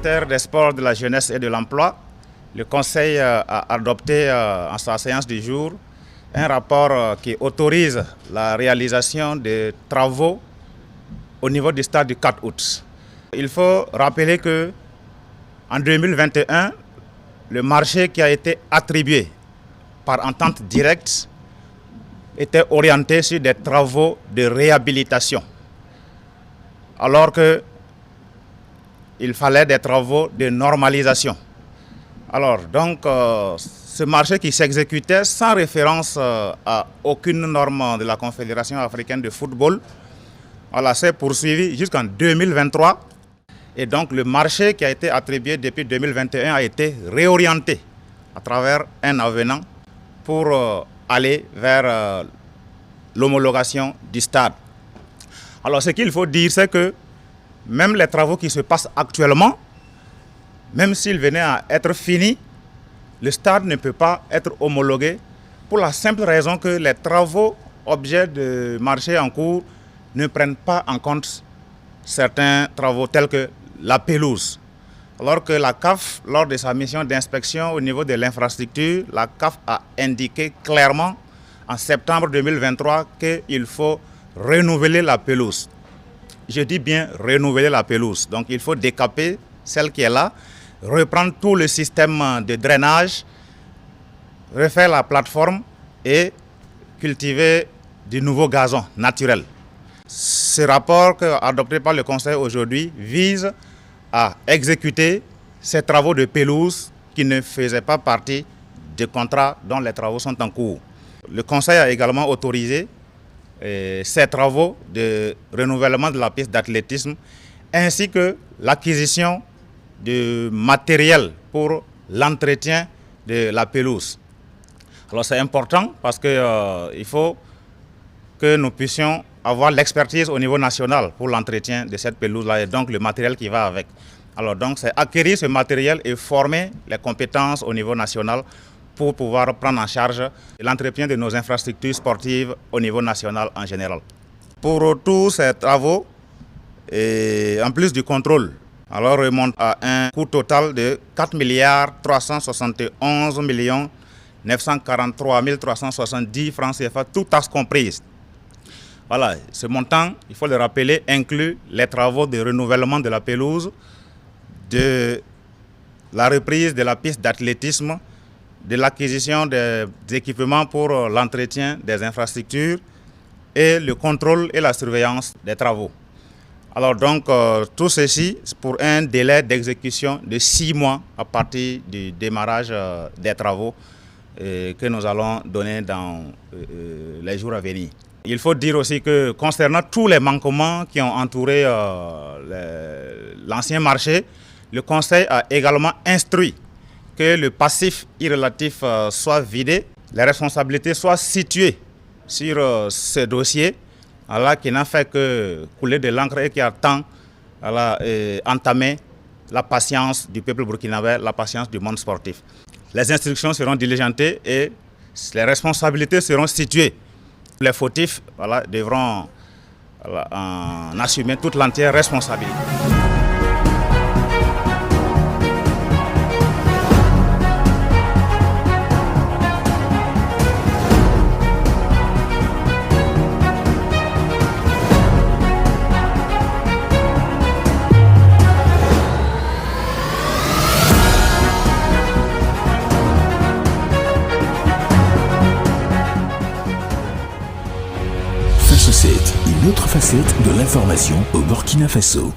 ministère des Sports, de la Jeunesse et de l'Emploi, le Conseil a adopté en sa séance du jour un rapport qui autorise la réalisation de travaux au niveau du stade du 4 août. Il faut rappeler qu'en 2021, le marché qui a été attribué par entente directe était orienté sur des travaux de réhabilitation, alors qu'il fallait des travaux de normalisation. Alors, donc, ce marché qui s'exécutait sans référence à aucune norme de la Confédération africaine de football, s'est poursuivi jusqu'en 2023. Et donc, le marché qui a été attribué depuis 2021 a été réorienté à travers un avenant pour aller vers l'homologation du stade. Alors, ce qu'il faut dire, c'est que même les travaux qui se passent actuellement, même s'ils venaient à être finis, le stade ne peut pas être homologué pour la simple raison que les travaux objets de marché en cours ne prennent pas en compte certains travaux tels que la pelouse. Alors que la CAF, lors de sa mission d'inspection au niveau de l'infrastructure, la CAF a indiqué clairement en septembre 2023 qu'il faut renouveler la pelouse. Je dis bien renouveler la pelouse. Donc il faut décaper celle qui est là, reprendre tout le système de drainage, refaire la plateforme et cultiver du nouveau gazon naturel. Ce rapport adopté par le Conseil aujourd'hui vise à exécuter ces travaux de pelouse qui ne faisaient pas partie des contrats dont les travaux sont en cours. Le Conseil a également autorisé ces travaux de renouvellement de la piste d'athlétisme ainsi que l'acquisition de matériel pour l'entretien de la pelouse. Alors c'est important parce qu'il faut que nous puissions avoir l'expertise au niveau national pour l'entretien de cette pelouse-là et donc le matériel qui va avec. Alors donc c'est acquérir ce matériel et former les compétences au niveau national pour pouvoir prendre en charge l'entretien de nos infrastructures sportives au niveau national en général. Pour tous ces travaux, et en plus du contrôle, alors remonte à un coût total de 4 371 943 370 francs CFA, toutes taxes comprises. Voilà, ce montant, il faut le rappeler, inclut les travaux de renouvellement de la pelouse, de la reprise de la piste d'athlétisme, de l'acquisition des équipements pour l'entretien des infrastructures et le contrôle et la surveillance des travaux. Alors donc, tout ceci pour un délai d'exécution de 6 mois à partir du démarrage des travaux que nous allons donner dans les jours à venir. Il faut dire aussi que concernant tous les manquements qui ont entouré l'ancien marché, le Conseil a également instruit que le passif irrélatif soit vidé, les responsabilités soient situées sur ce dossier, qui n'a fait que couler de l'encre et qui attend entamer la patience du peuple burkinabé, la patience du monde sportif. Les instructions seront diligentées et les responsabilités seront situées. Les fautifs devront en assumer toute l'entière responsabilité. Une autre facette de l'information au Burkina Faso.